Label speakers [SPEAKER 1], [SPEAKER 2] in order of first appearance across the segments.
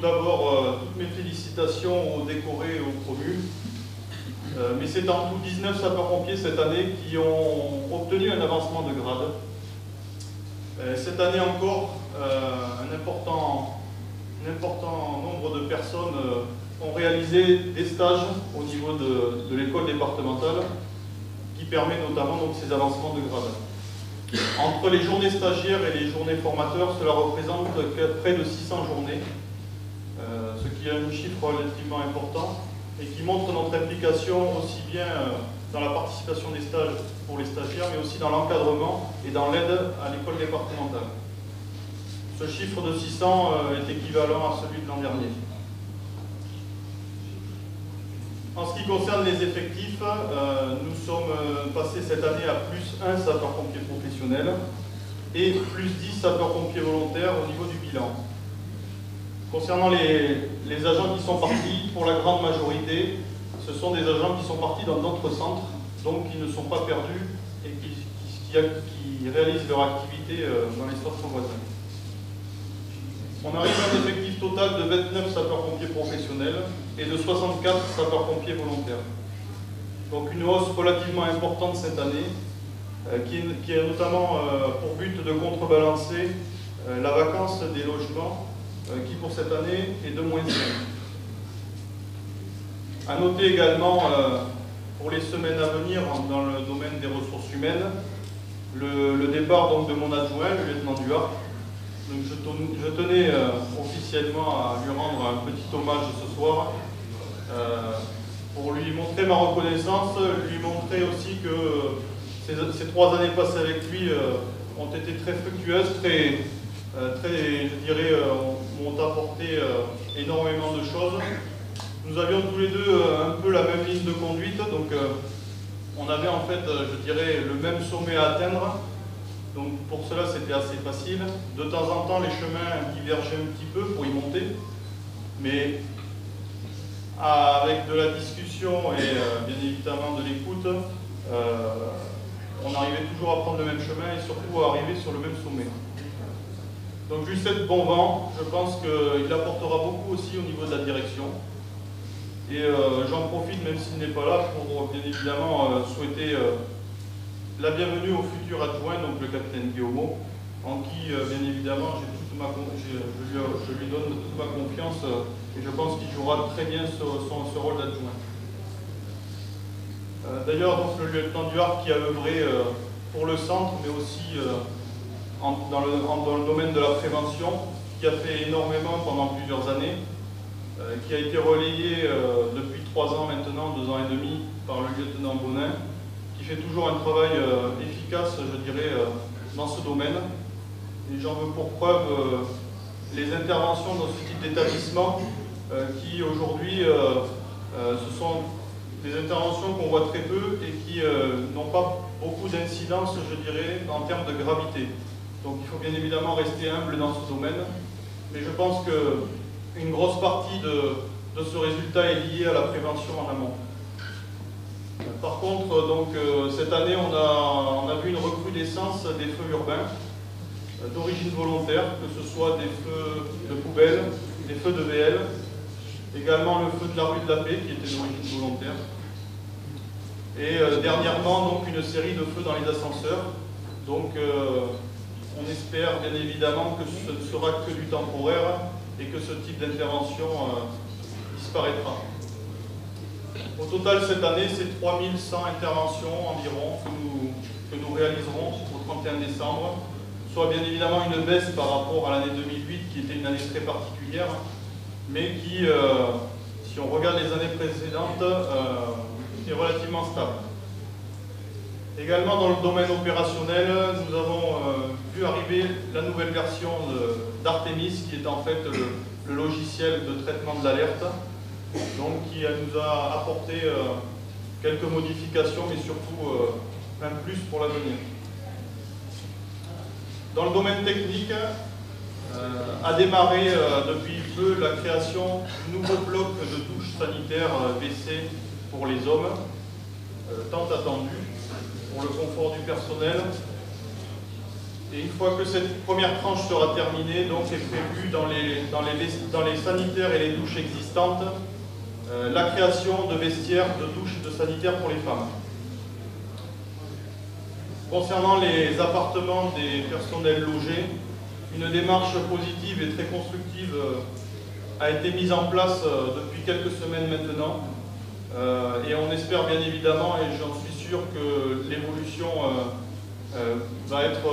[SPEAKER 1] d'abord toutes mes félicitations aux décorés et aux promus. Mais c'est en tout 19 sapeurs-pompiers cette année qui ont obtenu un avancement de grade. Cette année encore, un important nombre de personnes ont réalisé des stages au niveau de l'école départementale qui permet notamment donc, ces avancements de grade. Entre les journées stagiaires et les journées formateurs, cela représente près de 600 journées, ce qui est un chiffre relativement important et qui montre notre implication aussi bien dans la participation des stages pour les stagiaires, mais aussi dans l'encadrement et dans l'aide à l'école départementale. Ce chiffre de 600 est équivalent à celui de l'an dernier. En ce qui concerne les effectifs, nous sommes passés cette année à plus 1 sapeur-pompier professionnel et plus 10 sapeurs-pompiers volontaires au niveau du bilan. Concernant les agents qui sont partis, pour la grande majorité, ce sont des agents qui sont partis dans d'autres centres, donc qui ne sont pas perdus et qui réalisent leur activité dans les stations voisines. On arrive à un effectif total de 29 sapeurs-pompiers professionnels et de 64 sapeurs-pompiers volontaires. Donc une hausse relativement importante cette année, qui a notamment pour but de contrebalancer la vacance des logements, qui pour cette année est de moins 5. À noter également, pour les semaines à venir, dans le domaine des ressources humaines, le départ donc, de mon adjoint, le lieutenant Duhart. Donc je tenais officiellement à lui rendre un petit hommage ce soir pour lui montrer ma reconnaissance, lui montrer aussi que ces 3 années passées avec lui ont été très fructueuses, je dirais, m'ont apporté énormément de choses. Nous avions tous les deux un peu la même ligne de conduite, donc on avait en fait, je dirais, le même sommet à atteindre. Donc pour cela c'était assez facile. De temps en temps les chemins divergeaient un petit peu pour y monter, mais avec de la discussion et bien évidemment de l'écoute, on arrivait toujours à prendre le même chemin et surtout à arriver sur le même sommet. Donc je lui souhaite bon vent, je pense qu'il apportera beaucoup aussi au niveau de la direction. Et j'en profite, même s'il n'est pas là, pour bien évidemment souhaiter la bienvenue au futur adjoint, donc le capitaine Guillaume, en qui, bien évidemment, je lui donne toute ma confiance et je pense qu'il jouera très bien ce rôle d'adjoint. D'ailleurs, donc, le lieutenant Duhart qui a œuvré pour le centre, mais aussi dans le domaine de la prévention, qui a fait énormément pendant plusieurs années, qui a été relayé depuis 3 ans maintenant, 2 ans et demi, par le lieutenant Bonin, qui fait toujours un travail efficace, je dirais, dans ce domaine. Et j'en veux pour preuve les interventions dans ce type d'établissement qui aujourd'hui, ce sont des interventions qu'on voit très peu et qui n'ont pas beaucoup d'incidence, je dirais, en termes de gravité. Donc il faut bien évidemment rester humble dans ce domaine, mais je pense qu'une grosse partie de ce résultat est liée à la prévention en amont. Par contre, donc, cette année, on a vu une recrudescence des feux urbains d'origine volontaire, que ce soit des feux de poubelle, des feux de VL, également le feu de la rue de la Paix qui était d'origine volontaire. Et dernièrement, donc, une série de feux dans les ascenseurs. Donc, on espère bien évidemment que ce ne sera que du temporaire et que ce type d'intervention disparaîtra. Au total, cette année, c'est 3100 interventions environ que nous réaliserons au 31 décembre, soit bien évidemment une baisse par rapport à l'année 2008, qui était une année très particulière, mais qui, si on regarde les années précédentes, est relativement stable. Également dans le domaine opérationnel, nous avons vu arriver la nouvelle version d'Artemis, qui est en fait le logiciel de traitement de l'alerte, donc qui nous a apporté quelques modifications, mais surtout un plus pour l'avenir. Dans le domaine technique, a démarré depuis peu la création du nouveau bloc de douche sanitaire WC pour les hommes, tant attendu pour le confort du personnel Et une fois que cette première tranche sera terminée, donc est prévue dans les sanitaires et les douches existantes, la création de vestiaires, de douches et de sanitaires pour les femmes. Concernant les appartements des personnels logés, une démarche positive et très constructive a été mise en place depuis quelques semaines maintenant. Et on espère bien évidemment, et j'en suis sûr, que l'évolution va être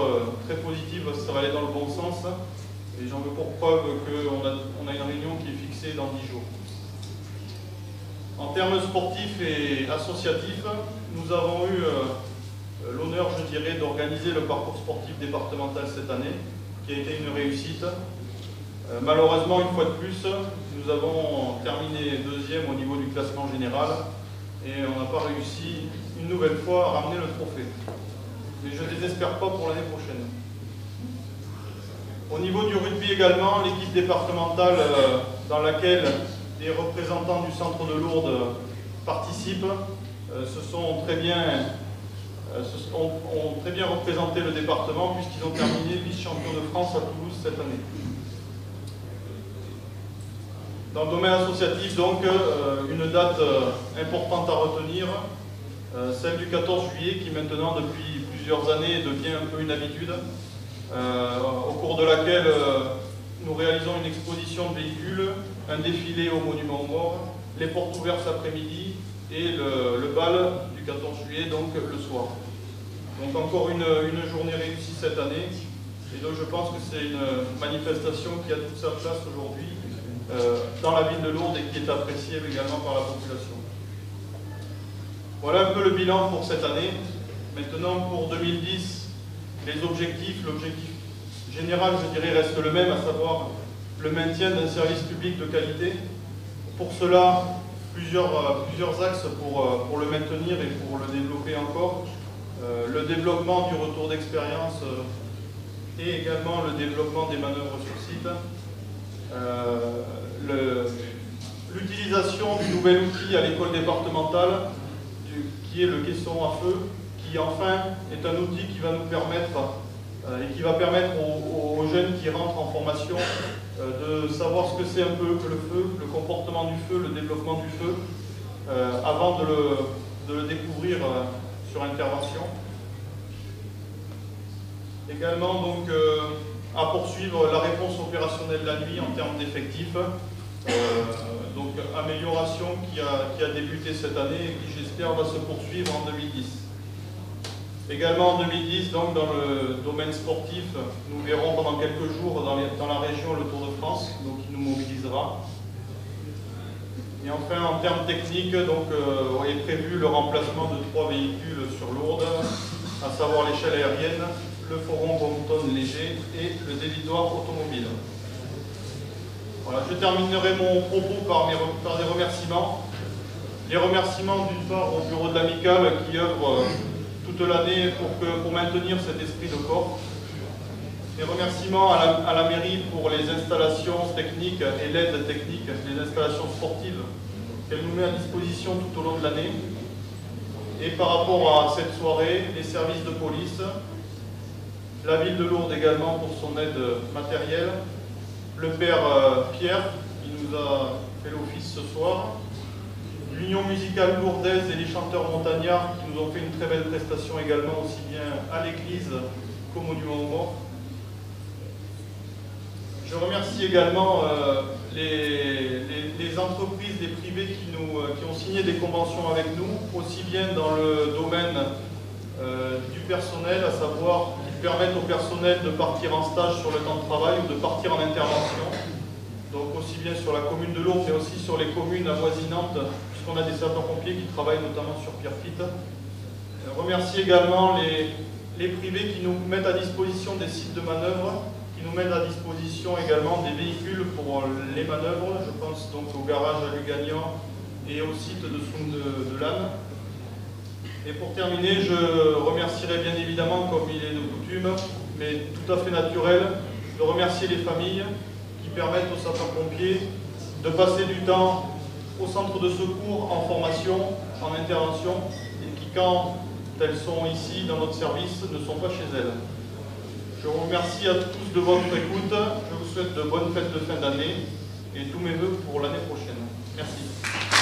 [SPEAKER 1] très positive, ça va aller dans le bon sens. Et j'en veux pour preuve qu'on a une réunion qui est fixée dans 10 jours. En termes sportifs et associatifs, nous avons eu l'honneur, je dirais, d'organiser le parcours sportif départemental cette année, qui a été une réussite. Malheureusement, une fois de plus, nous avons terminé deuxième au niveau du classement général et on n'a pas réussi une nouvelle fois à ramener le trophée. Mais je ne désespère pas pour l'année prochaine. Au niveau du rugby également, l'équipe départementale dans laquelle les représentants du centre de Lourdes participent ont très bien représenté le département puisqu'ils ont terminé vice-champion de France à Toulouse cette année. Dans le domaine associatif, donc, une date importante à retenir, celle du 14 juillet, qui maintenant, depuis plusieurs années, devient un peu une habitude, au cours de laquelle nous réalisons une exposition de véhicules, un défilé au Monument aux Morts, les portes ouvertes cet après-midi et le bal du 14 juillet, donc le soir. Donc encore une journée réussie cette année, et donc je pense que c'est une manifestation qui a toute sa place aujourd'hui dans la ville de Lourdes et qui est appréciée également par la population. Voilà un peu le bilan pour cette année. Maintenant, pour 2010, l'objectif général, je dirais, reste le même, à savoir le maintien d'un service public de qualité. Pour cela, plusieurs axes pour le maintenir et pour le développer encore. Le développement du retour d'expérience et également le développement des manœuvres sur site. L'utilisation du nouvel outil à l'école départementale qui est le caisson à feu, qui enfin est un outil qui va nous permettre et qui va permettre aux jeunes qui rentrent en formation de savoir ce que c'est un peu que le feu, le comportement du feu, le développement du feu, avant de le découvrir sur intervention. Également donc à poursuivre la réponse opérationnelle de la nuit en termes d'effectifs. Donc amélioration qui a débuté cette année et qui j'espère va se poursuivre en 2010. Également en 2010, donc dans le domaine sportif, nous verrons pendant quelques jours dans la région le Tour de France, donc qui nous mobilisera. Et enfin en termes techniques, donc est prévu le remplacement de 3 véhicules sur Lourdes, à savoir l'échelle aérienne, le foron Brompton léger et le dévidoir automobile. Voilà, je terminerai mon propos par des remerciements. Les remerciements d'une part au bureau de l'Amicale qui œuvre toute l'année pour maintenir cet esprit de corps. Les remerciements à la mairie pour les installations techniques et l'aide technique, les installations sportives qu'elle nous met à disposition tout au long de l'année. Et par rapport à cette soirée, les services de police, la ville de Lourdes également pour son aide matérielle, le père Pierre qui nous a fait l'office ce soir, l'Union musicale lourdaise et les chanteurs montagnards qui nous ont fait une très belle prestation également aussi bien à l'église qu'au Monument aux Morts. Je remercie également les entreprises, les privés qui ont signé des conventions avec nous, aussi bien dans le domaine du personnel, à savoir qu'ils permettent au personnel de partir en stage sur le temps de travail ou de partir en intervention. Donc aussi bien sur la commune de Lourdes, mais aussi sur les communes avoisinantes, puisqu'on a des sapeurs-pompiers qui travaillent notamment sur Pierrefitte. Je remercie également les privés qui nous mettent à disposition des sites de manœuvre, qui nous mettent à disposition également des véhicules pour les manœuvres. Je pense donc au garage à Lugagnan et au site de Soum de Lannes. Et pour terminer, je remercierai bien évidemment, comme il est de coutume, mais tout à fait naturel, de remercier les familles qui permettent aux sapeurs-pompiers de passer du temps au centre de secours, en formation, en intervention, et qui, quand elles sont ici dans notre service, ne sont pas chez elles. Je vous remercie à tous de votre écoute. Je vous souhaite de bonnes fêtes de fin d'année et tous mes vœux pour l'année prochaine. Merci.